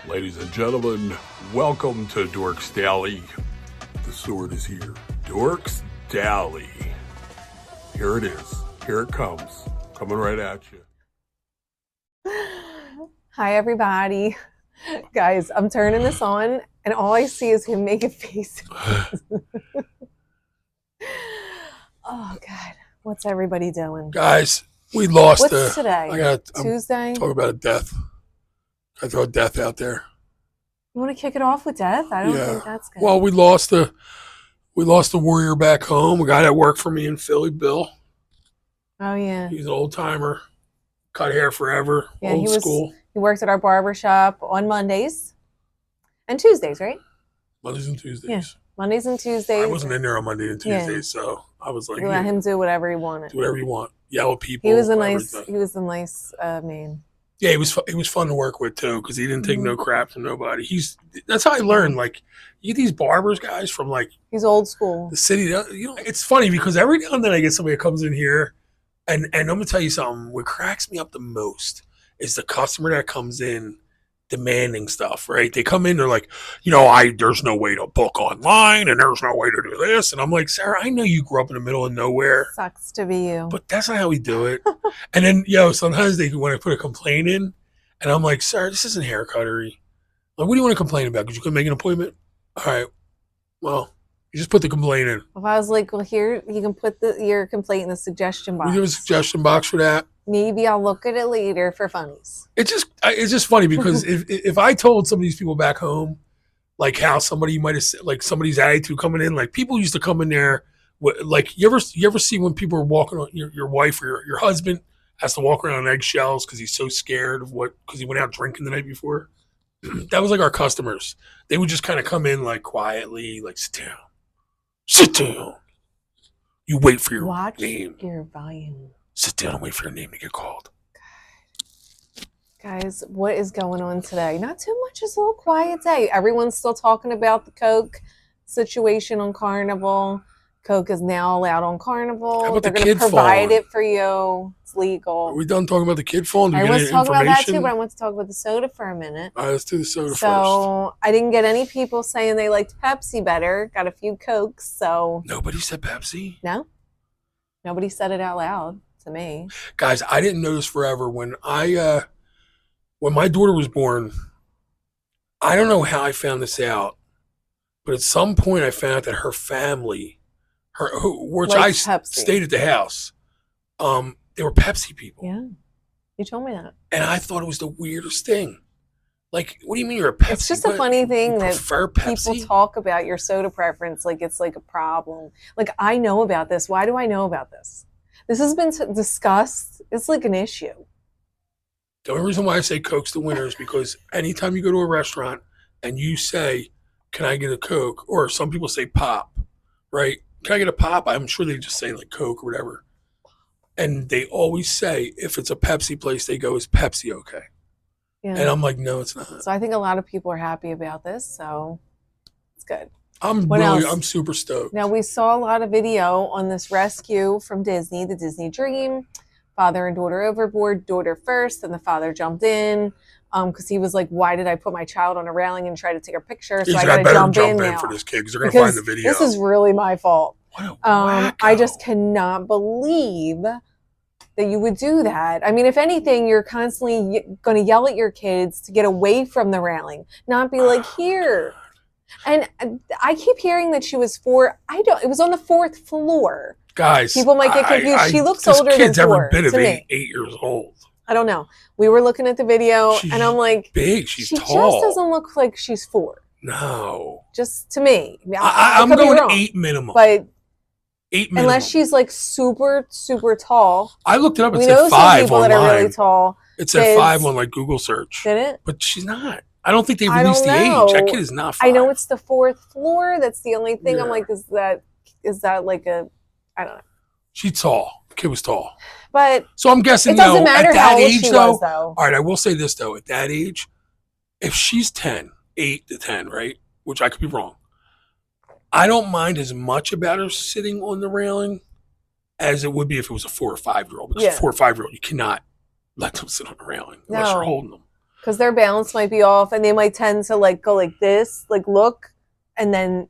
Ladies and gentlemen, welcome to Dorks Daily. The sword is here. Dorks Daily. Here it is. Here it comes. Coming right at you. Hi, everybody. Guys, I'm turning this on, and all I see is him making faces. Oh, God. What's everybody doing? Guys, we lost. What's today? Tuesday? Talk about a death. I throw death out there. You want to kick it off with death? I don't think that's good. Well, we lost the warrior back home. A guy that worked for me in Philly, Bill. Oh, yeah. He's an old timer. Cut hair forever. Yeah, old school. He worked at our barbershop on Mondays and Tuesdays, right? Mondays and Tuesdays. Yeah, Mondays and Tuesdays. I wasn't in there on Monday and Tuesdays, so I was like, you let him do whatever he wanted. Do whatever you want. Yell at people. He was a nice man. Yeah, he was fun to work with too, because he didn't take no crap from nobody. That's how I learned. Like, you get these barbers guys from like he's old school. The city. You know, it's funny because every now and then I get somebody that comes in here, and I'm gonna tell you something. What cracks me up the most is the customer that comes in demanding stuff. Right? They come in, they're like, there's no way to book online, and there's no way to do this, and I'm like, Sarah, I know you grew up in the middle of nowhere. Sucks to be you, but that's not how we do it. And then, sometimes they want to put a complaint in, and I'm like, Sarah, this isn't haircuttery. Like, what do you want to complain about? Because you couldn't make an appointment? All right. Well, you just put the complaint in. If I was like, well, here, you can put your complaint in the suggestion box. We have a suggestion box for that. Maybe I'll look at it later for funnies. It's just funny because if I told some of these people back home, like how somebody might have, like somebody's attitude coming in, like people used to come in there, like you ever see when people are walking on your wife or your husband has to walk around on eggshells because he's so scared of because he went out drinking the night before. That was like our customers. They would just kind of come in like quietly, like sit down. You wait for your name. Watch your volume. Sit down and wait for your name to get called. Guys, what is going on today? Not too much. It's a little quiet day. Everyone's still talking about the Coke situation on Carnival. Coke is now allowed on Carnival. They're going to provide it for you. It's legal. Are we done talking about the kid phone? I want to talk about that too, but I want to talk about the soda for a minute. All right, let's do the soda first. So I didn't get any people saying they liked Pepsi better. Got a few Cokes, so. Nobody said Pepsi? No. Nobody said it out loud to me. Guys, I didn't know this forever. When my daughter was born, I don't know how I found this out, but at some point I found out that her family, I stayed at the house, they were Pepsi people. Yeah, you told me that. And I thought it was the weirdest thing. Like, what do you mean you're a Pepsi? It's just a funny thing that Pepsi? people talk about your soda preference like it's like a problem. Like, I know about this. Why do I know about this? This has been discussed. It's like an issue. The only reason why I say Coke's the winner is because anytime you go to a restaurant and you say, can I get a Coke? Or some people say pop, right? Can I get a pop? I'm sure they just say like Coke or whatever. And they always say, if it's a Pepsi place, they go, is Pepsi okay? Yeah. And I'm like, no, it's not. So I think a lot of people are happy about this. So it's good. I'm super stoked. Now, we saw a lot of video on this rescue from Disney, the Disney Dream. Father and daughter overboard, daughter first, and the father jumped in because he was like, why did I put my child on a railing and try to take a picture? So I got to jump in now. For this kid because they're going to find the video. This is really my fault. What a wacko. I just cannot believe that you would do that. I mean, if anything, you're constantly going to yell at your kids to get away from the railing, not be like, here. And I keep hearing that she was 4. It was on the 4th floor. Guys, people might get confused. She looks older than 4. This kid's every bit of 8 years old. I don't know. We were looking at the video, and I'm like, big. She's tall. She just doesn't look like she's 4. No. Just to me. I'm going 8 minimum. But 8 minimum. Unless she's like super, super tall. I looked it up. It said 5 online. Some people that are really tall. It said 5 on like Google search. Did it? But she's not. I don't think they released the age. That kid is not 5. I know it's the 4th floor. That's the only thing. Yeah. I'm like, is that like a, I don't know. She's tall. The kid was tall. But so I'm guessing, it doesn't matter at that how old age, she was, though. All right, I will say this, though. At that age, if she's 10, 8 to 10, right, which I could be wrong, I don't mind as much about her sitting on the railing as it would be if it was a 4 or 5-year-old. Because a 4 or 5-year-old, you cannot let them sit on the railing unless you're holding them. Because their balance might be off, and they might tend to like go like this, like look, and then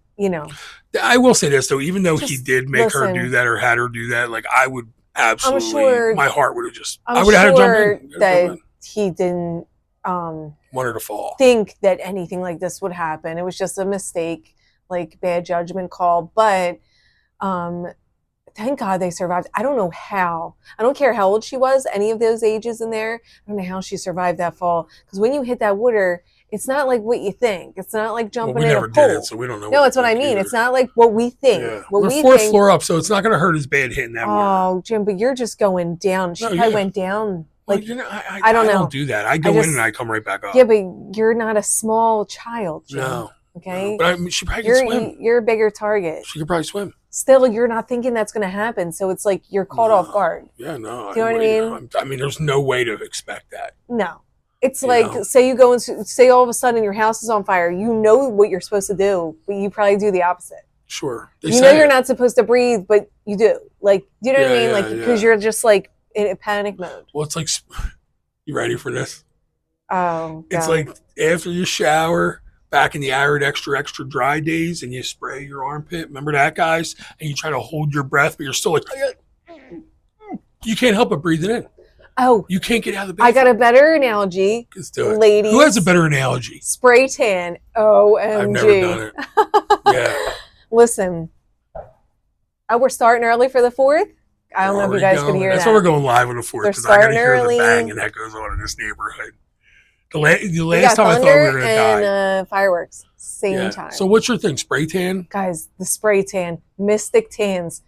I will say this though, even though he Just did make her listen. do that or had her do that, like I would absolutely, sure- my heart would have just, I'm I would have had to jump sure in. that he didn't Want her to fall. think that anything like this would happen. It was just a mistake, like bad judgment call. But thank God they survived. I don't know how. I don't care how old she was, any of those ages in there. I don't know how she survived that fall. Because when you hit that water, it's not like what you think. It's not like jumping we in never a pool. did it, so we don't know. No, it's what I mean. either. It's not like what we think. Yeah. What We're we fourth think. floor up, so it's not going to hurt as bad hitting that water. Oh, Jim, but you're just going down. She No, probably yeah. went down. Like, Well, I don't know. I don't do that. I go in and I come right back up. Yeah, but you're not a small child, Jim. No. Okay. No. But I mean, she probably can swim. You're a bigger target. She could probably swim. Still, you're not thinking that's going to happen, so it's like you're caught off guard. Yeah, no. Do you know what I mean? I mean, there's no way to expect that. No. It's You like, know? say all of a sudden your house is on fire. You know what you're supposed to do, but you probably do the opposite. Sure. You know you're not supposed to breathe, but you do. Like, you know what I Yeah, mean? yeah, Like, because you're just like in a panic mode. Well, it's like, you ready for this? Oh, It's God. like after you shower, back in the arid extra dry days, and you spray your armpit. Remember that, guys? And you try to hold your breath, but you're still like, you can't help but breathe it in. Oh, You can't get out of the I bathroom. got a better analogy. Let's do it. Ladies. Who has a better analogy? Spray tan. OMG. I've never done it. Yeah. Listen. Oh, we're starting early for the 4th? I don't know if you guys could hear That's that. why we're going live on the 4th, They're because I got to starting hear early. the bang and that goes on in this neighborhood. The We last got time I thought we thunder were going to and die. fireworks. Same Yeah. time. So what's your thing? Spray tan? Guys, the spray tan, Mystic Tans.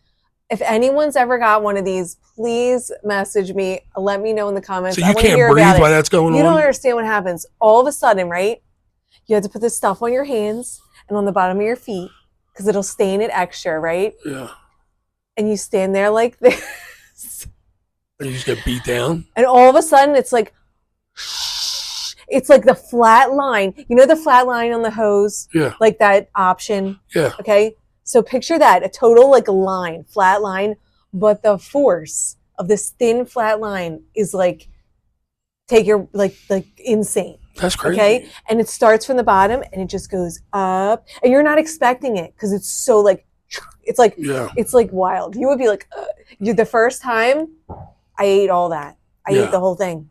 If anyone's ever got one of these, please message me. Let me know in the comments. So I you wanna can't hear breathe about it. while that's going You don't on? understand what happens. All of a sudden, right? You have to put this stuff on your hands and on the bottom of your feet because it'll stain it extra, right? Yeah. And you stand there like this. And you just get beat down? And all of a sudden, it's like the flat line. You know the flat line on the hose? Yeah. Like that option? Yeah. Okay? So picture that, a total like line, flat line, but the force of this thin flat line is like insane. That's crazy. Okay? And it starts from the bottom and it just goes up. And you're not expecting it because it's so like Yeah. it's like wild. You would be like, the first time I ate all that. I Yeah. ate the whole thing.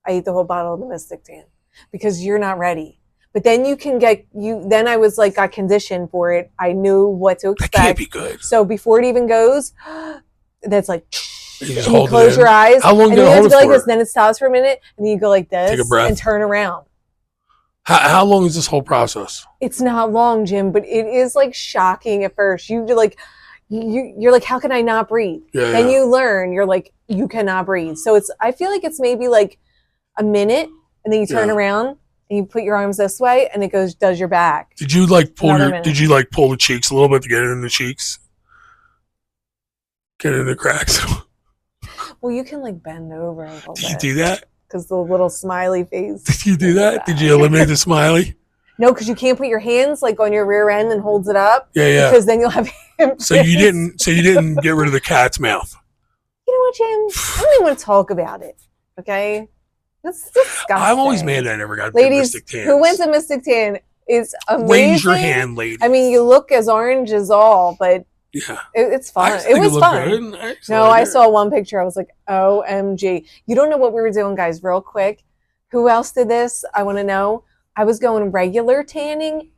I ate the whole bottle of the Mystic Tan because you're not ready. But then then I was like, got conditioned for it. I knew what to That expect. can't be good. So before it even goes, that's like, You just and you hold it close in. your eyes. How long and do you you have hold to it go like for? this. Then it stops for a minute. And then you go like this. Take a breath. And turn around. How long is this whole process? It's not long, Jim, but it is like shocking at first. You're like, how can I not breathe? Yeah. Then yeah. you learn, you're like, you cannot breathe. So I feel like it's maybe like a minute, and then you turn Yeah. around and you put your arms this way, and it does your back. Did you like pull Another minute. Did you like pull the cheeks a little bit to get it in the cheeks? Get it in the cracks. Well, you can like bend over a little Did you bit do that? because the little smiley face. Did you do that? Did you eliminate the smiley? No, because you can't put your hands like on your rear end and holds it up. Yeah, yeah. Because then you'll have him. So you didn't get rid of the cat's mouth. You know what, Jim? I don't even want to talk about it. Okay, that's disgusting. I'm always mad that I never got the Ladies, Mystic Tan. who went to Mystic Tan is amazing. Raise your hand, lady. I mean, you look as orange as all, but Yeah. it's fun. I just It think was looked fun. good. I just No, like I it. saw one picture. I was like, OMG. You don't know what we were doing, guys, real quick. Who else did this? I want to know. I was going regular tanning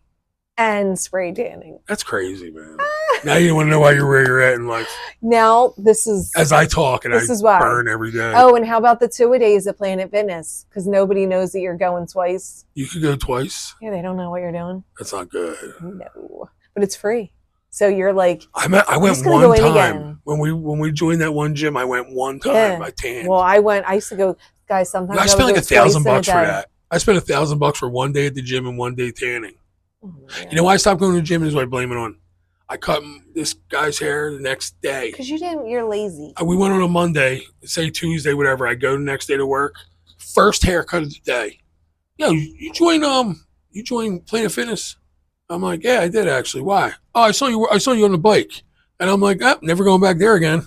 and spray tanning. That's crazy, man. Now you want to know where you're at in life. Now, this is... As I talk and This I is why. burn every day. Oh, and how about the 2-a-days at Planet Fitness? Because nobody knows that you're going twice. You could go twice. Yeah, they don't know what you're doing. That's not good. No. But it's free. So you're like... I went just gonna go one in time. again. When we joined that one gym, I went one time. Yeah. I tanned. Well, I used to go... Guys, sometimes I spent like would go twice in a $1,000 for day. that. I spent $1,000 for one day at the gym and one day tanning. Oh, my God. You know why I stopped going to the gym? Is what I blame it on. I cut this guy's hair the next day. Because you're lazy. We went on a Monday, say Tuesday, whatever. I go the next day to work. First haircut of the day. Yo, you joined Planet Fitness? I'm like, yeah, I did actually. Why? Oh, I saw you on the bike. And I'm like, never going back there again.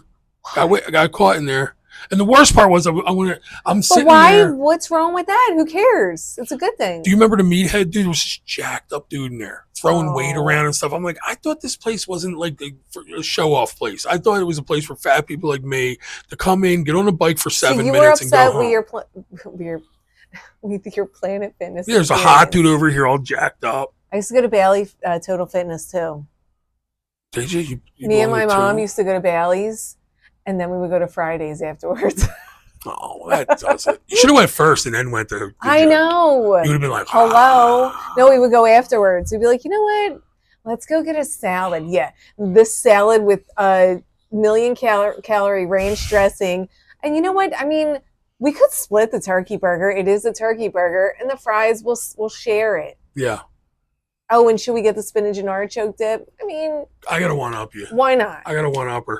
I got caught in there. And the worst part was I'm sitting But why? there. What's wrong with that? Who cares? It's a good thing. Do you remember the meathead dude? Was just jacked up dude in there, throwing weight Oh. around and stuff. I'm like, I thought this place wasn't like a show off place. I thought it was a place for fat people like me to come in, get on a bike for 7 you minutes, were and go upset home. with your Planet Fitness. There's a experience. hot dude over here all jacked up. I used to go to Bailey Total Fitness too. Did you Me and my mom too? used to go to Bailey's, and then we would go to Fridays afterwards. Oh, that does it. You should have went first and then went to the I gym. know. You would have been like, Hello. No, we would go afterwards. We'd be like, you know what? Let's go get a salad. Yeah, this salad with a million calorie range dressing. And you know what? I mean, we could split the turkey burger. It is a turkey burger, and the fries we'll share it. Yeah. Oh, and should we get the spinach and artichoke dip? I mean, I got to one up you. why not? I got a one upper.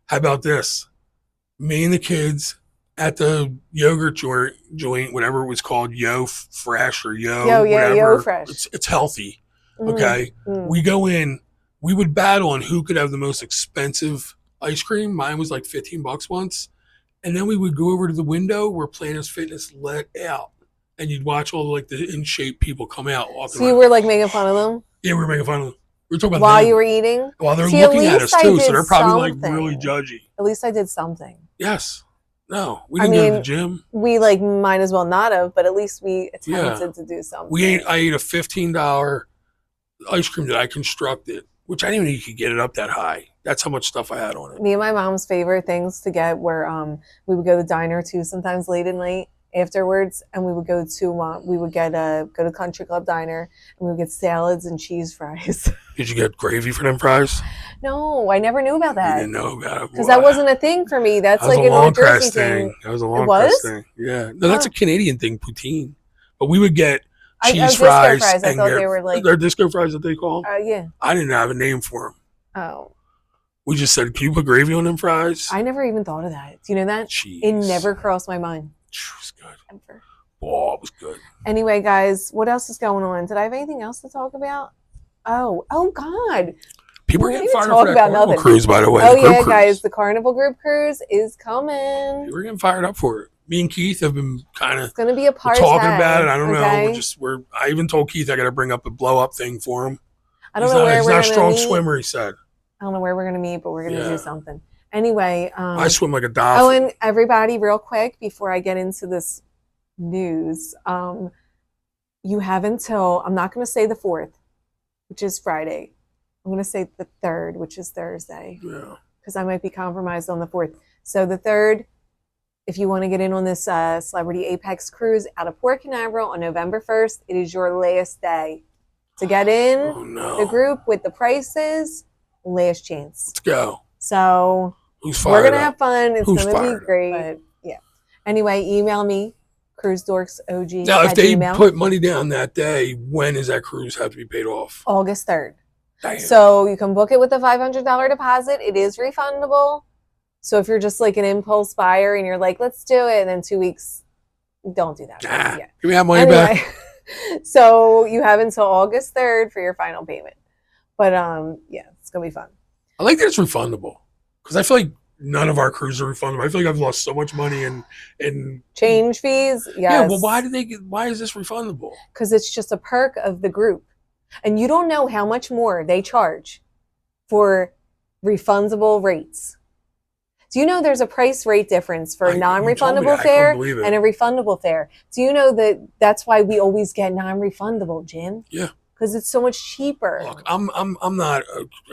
How about this? Me and the kids at the yogurt joint, whatever it was called, Yo Fresh or Yo whatever. Fresh. It's healthy. Mm, Okay. mm. We go in, we would battle on who could have the most expensive ice cream. Mine was like $15 once. And then we would go over to the window where Planet Fitness let out. And you'd watch all like the in shape people come out walking So you around. were like making fun of them Yeah, we were making fun of them. We were talking about while them. you were eating? While they're See, at looking at us least I too, so did they're probably like something. really judgy. At least I did something. Yes. No, we I didn't go to mean, the gym. We like might as well not have, but at least we attempted to do something. I ate a $15 ice cream that I constructed, which I didn't even know you could get it up that high. That's how much stuff I had on it. Me and my mom's favorite things to get were we would go to the diner too sometimes late at night afterwards, and we would go to Country Club Diner, and we would get salads and cheese fries. Did you get gravy for them fries? No, I never knew about You that didn't know about it. because that wasn't a thing for me. That's That was like a an long old Jersey crest thing. That was a long was? crest thing. Yeah. No, that's a Canadian thing, poutine. But we would get cheese disco fries. fries. I and thought get, they were like they're disco fries that they call. yeah. I didn't have a name for them. Oh, We just said, can you put gravy on them fries? I never even thought of that. Do you know that? Jeez. It never crossed my mind. It was good. Ever. Oh, it was good. Anyway, guys, what else is going on? Did I have anything else to talk about? Oh God. People are We getting didn't fired talk up for that about Carnival nothing. cruise, by the way. Oh the group yeah, cruise. guys, the Carnival Group Cruise is coming. We're getting fired up for it. Me and Keith have been kind of It's gonna be a party. talking about it. I don't know. okay? I even told Keith I got to bring up a blow up thing for him. I don't know where He's we're not a gonna strong meet. swimmer, he said. I don't know where we're gonna meet, but we're gonna Yeah. do something. Anyway, I swim like a dolphin. oh, and everybody, real quick, before I get into this news, you have until I'm not gonna say the 4th, which is Friday. I'm gonna say the 3rd, which is Thursday. Yeah. Because I might be compromised on the 4th. So the 3rd, if you want to get in on this Celebrity Apex cruise out of Port Canaveral on November 1st, it is your last day to get in Oh, no. the group with the prices. Last chance. Let's go. So Who's fired we're gonna up? have fun. It's Who's gonna fired be great. But yeah. Anyway, email me, cruisedorksog Now, if at they email. put money down that day, when does that cruise have to be paid off? August 3rd. Damn. So you can book it with a $500 deposit. It is refundable. So if you're just like an impulse buyer and you're like, let's do it, and then 2 weeks, don't do that. Nah, Yeah. give me that money back. So you have until August 3rd for your final payment. But yeah, it's gonna be fun. I like that it's refundable because I feel like none of our cruises are refundable. I feel like I've lost so much money in Change fees, yes. Yeah, well, why is this refundable? Because it's just a perk of the group. And you don't know how much more they charge for refundable rates. Do you know there's a price rate difference for You told me non-refundable that. I fare couldn't believe it. and a refundable fare? Do you know that that's why we always get non-refundable, Jim? Yeah. Because it's so much cheaper. Look, I'm not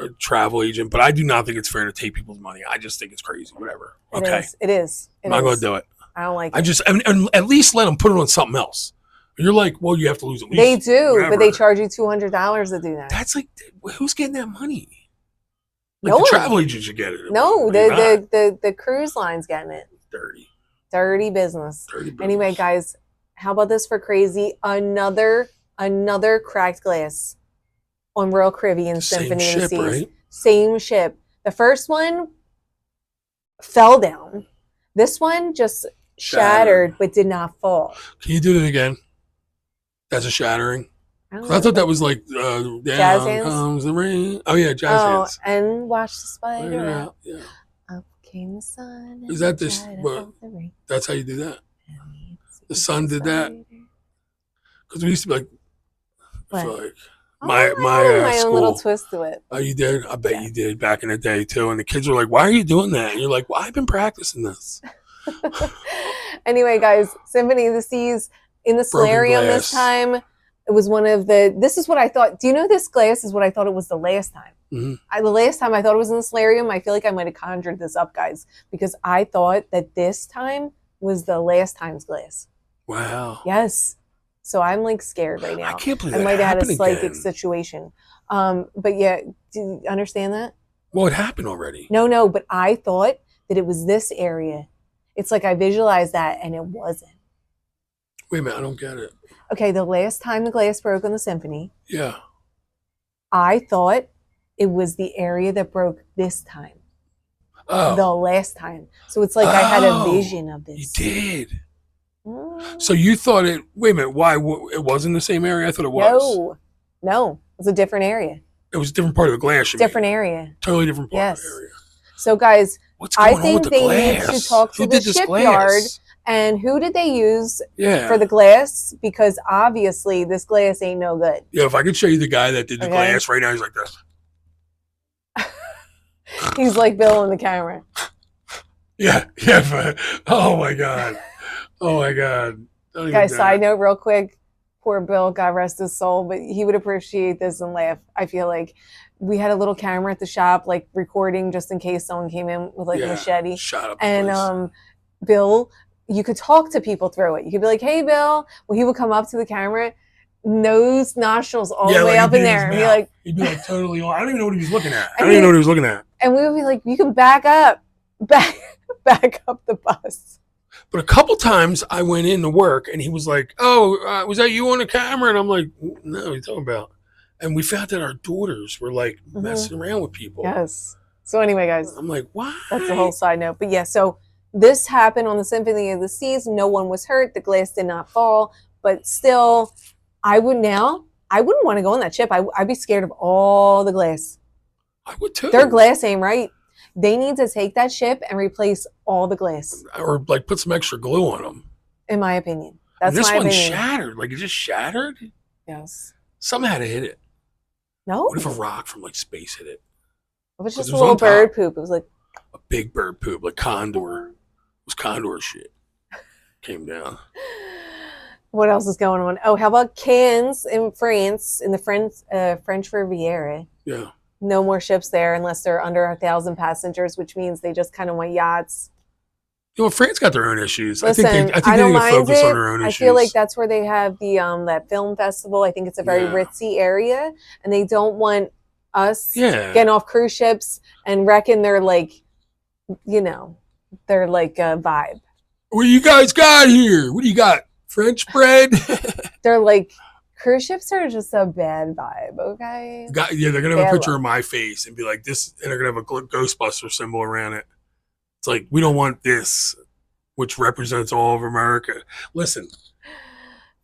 a travel agent, but I do not think it's fair to take people's money. I just think it's crazy. Whatever. Okay. It is. I'm not going to do it. I don't like I it. just and at least let them put it on something else. You're like, well, you have to lose at least. They do, whatever. but they charge you $200 to do that. That's like, who's getting that money? Like No the one. travel agent should get it. No, They're not. the cruise line's getting it. Dirty business. Dirty business. Anyway, guys, how about this for crazy? Another cracked glass on Royal Caribbean Same Symphony of the ship, Seas. right? Same ship. The first one fell down. This one just shattered but did not fall. Can you do that again? That's a shattering. I I thought that was like down Jazz hands? comes the rain. Oh yeah, jazz Oh, hands. and watch the Figure it spider out. Yeah. up Came the sun. Is that this? That's how you do that. The sun did that. Because we used to be like, I feel like my own school. little twist to it. Oh, you did? I bet you did back in the day too. And the kids were like, "Why are you doing that?" And you're like, "Well, I've been practicing this." Anyway, guys, Symphony of the Seas in the solarium this time. It was one of the. This is what I thought. Do you know this glass is what I thought it was the last time? Mm-hmm. The last time I thought it was in the solarium. I feel like I might have conjured this up, guys, because I thought that this time was the last time's glass. Wow. Yes. So I'm like scared right now. I can't believe I might have had a psychic again. situation. But yeah, do you understand that? Well, it happened already. No, but I thought that it was this area. It's like I visualized that and it wasn't. Wait a minute, I don't get it. Okay, the last time the glass broke on the Symphony, yeah, I thought it was the area that broke this time. Oh. The last time. So it's like I had a vision of this. You did. So you thought it, wait a minute, why? It wasn't the same area? I thought it was. No, it was a different area. It was a different part of the glass. Different area. Totally different part of the area. So guys, what's going on I think with the they glass? need to talk to the shipyard. And who did they use for the glass? Because obviously this glass ain't no good. Yeah, if I could show you the guy that did the glass right now, he's like this. He's like Bill in the camera. Yeah. But, oh my God. Guys, side note real quick. Poor Bill, God rest his soul, but he would appreciate this and laugh. I feel like we had a little camera at the shop, like recording just in case someone came in with like a machete. Shut up. And Bill, you could talk to people through it. You could be like, "Hey, Bill." Well, he would come up to the camera, nose, nostrils all the way up in there, and be like, he'd be like totally on. I don't even know what he was looking at. And we would be like, "You can back up the bus." But a couple times I went in to work and he was like, "Oh, was that you on the camera?" And I'm like, "No, what are you talking about?" And we found that our daughters were like messing around with people. Yes. So anyway, guys, I'm like, "What?" That's the whole side note. But yeah, so this happened on the Symphony of the Seas. No one was hurt. The glass did not fall. But still, I wouldn't want to go on that ship. I'd be scared of all the glass. I would too. Their glass ain't right. They need to take that ship and replace all the glass. Or like put some extra glue on them. In my opinion. That's this my one opinion. Shattered. Like it just shattered? Yes. Something had to hit it. No. What if a rock from like space hit it? It was just a little bird poop. It was like a big bird poop, like condor. It was condor shit. Came down. What else is going on? Oh, how about Cannes in France, in the French Riviera? Yeah. No more ships there unless they're under 1,000 passengers, which means they just kind of want yachts. You know, France got their own issues. Listen, I think they need to focus on their own issues. I feel like that's where they have the that film festival. I think it's a very ritzy area, and they don't want us getting off cruise ships and wrecking their vibe. What you guys got here? What do you got? French bread? They're like, cruise ships are just a bad vibe, okay? They're going to have a picture of my face and be like this, and they're going to have a Ghostbuster symbol around it. It's like, we don't want this, which represents all of America. Listen.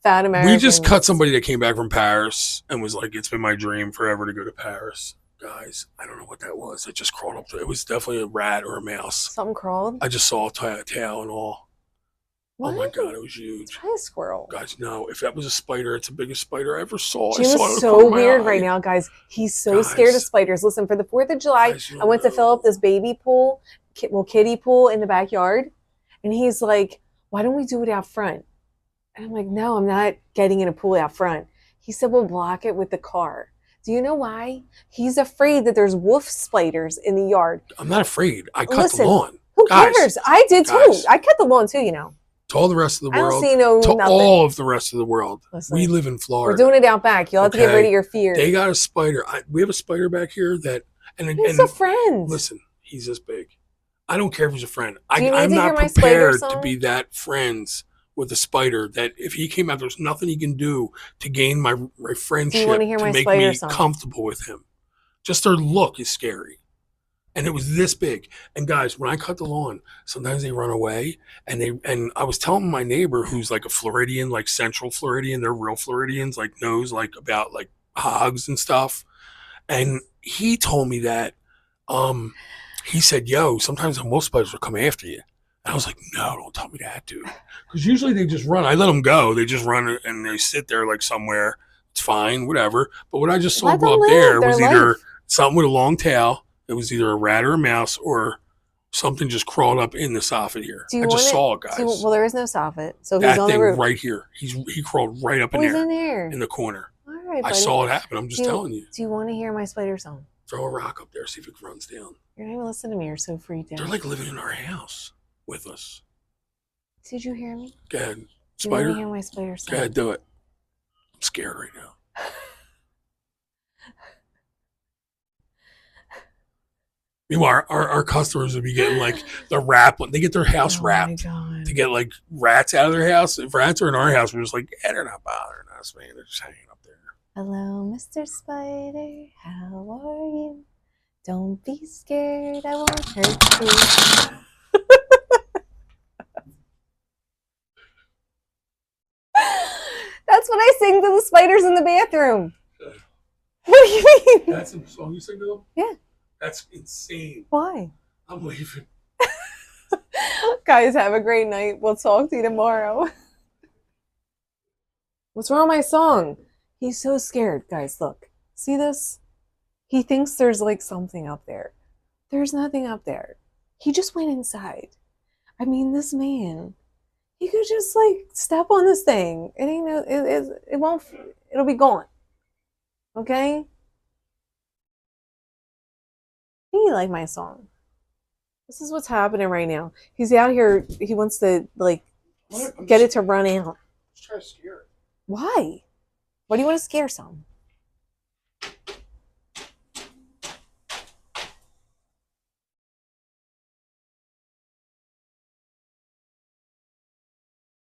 Fat Americans. We just cut somebody that came back from Paris and was like, it's been my dream forever to go to Paris. Guys, I don't know what that was. It just crawled up. It was definitely a rat or a mouse. Something crawled? I just saw a tail and all. What? Oh my God, it was huge. Try a squirrel. Guys, no. If that was a spider, it's the biggest spider I ever saw. Jim is so weird right now, guys. He's so scared of spiders. Listen, for the 4th of July, I went to fill up this baby pool, kiddie pool in the backyard. And he's like, "Why don't we do it out front?" And I'm like, "No, I'm not getting in a pool out front." He said, "We'll block it with the car." Do you know why? He's afraid that there's wolf spiders in the yard. I'm not afraid. I cut the lawn. Who cares? I did too. I cut the lawn too, you know. To all the rest of the world. I don't see nothing. All of the rest of the world. Listen, we live in Florida. We're doing it out back. You'll have to get rid of your fear. They got a spider. We have a spider back here that... He's a friend. Listen, he's this big. I don't care if he's a friend. I'm not prepared to be that friends with a spider that if he came out, there's nothing he can do to gain my friendship to make me comfortable with him. Just their look is scary. And it was this big. And guys, when I cut the lawn, sometimes they run away. And I was telling my neighbor who's like a Floridian, like Central Floridian, they're real Floridians, like knows like about like hogs and stuff. And he told me that he said, yo, sometimes the most spiders will come after you. And I was like, no, don't tell me that, dude. Because usually they just run. I let them go. They just run and they sit there like somewhere. It's fine, whatever. But what I just saw Let them go up live there their was either life. something with a long tail. It was either a rat or a mouse or something just crawled up in the soffit here. Do you I just want saw it, it? guys. Well, there is no soffit, so he's That on the thing roof. right here. He crawled right up in He's there in there. in the corner. All right, I buddy. saw it happen. I'm just telling you. Do you want to hear my spider song? Throw a rock up there, see if it runs down. You're not even listening to me. You're so freaked out. They're like living in our house with us. Did you hear me? Go ahead. Do you want Spider? to hear my spider song? Go ahead, do it. I'm scared right now. Meanwhile, our customers would be getting like the wrap. They get their house wrapped to get like rats out of their house. If rats are in our house, we're just like, yeah, they're not bothering us, man. They're just hanging up there. Hello, Mr. Spider. How are you? Don't be scared. I won't hurt you. That's what I sing to the spiders in the bathroom. What do you mean? That's a song you sing to them? Yeah. That's insane. Why? I'm leaving. Guys, have a great night. We'll talk to you tomorrow. What's wrong with my song? He's so scared. Guys, look. See this? He thinks there's like something up there. There's nothing up there. He just went inside. I mean, this man, he could just like step on this thing and it won't, it'll be gone. Okay? You like my song. This is what's happening right now. He's out here. He wants to like get it to run out. Just try to scare it. Why? Why do you want to scare some?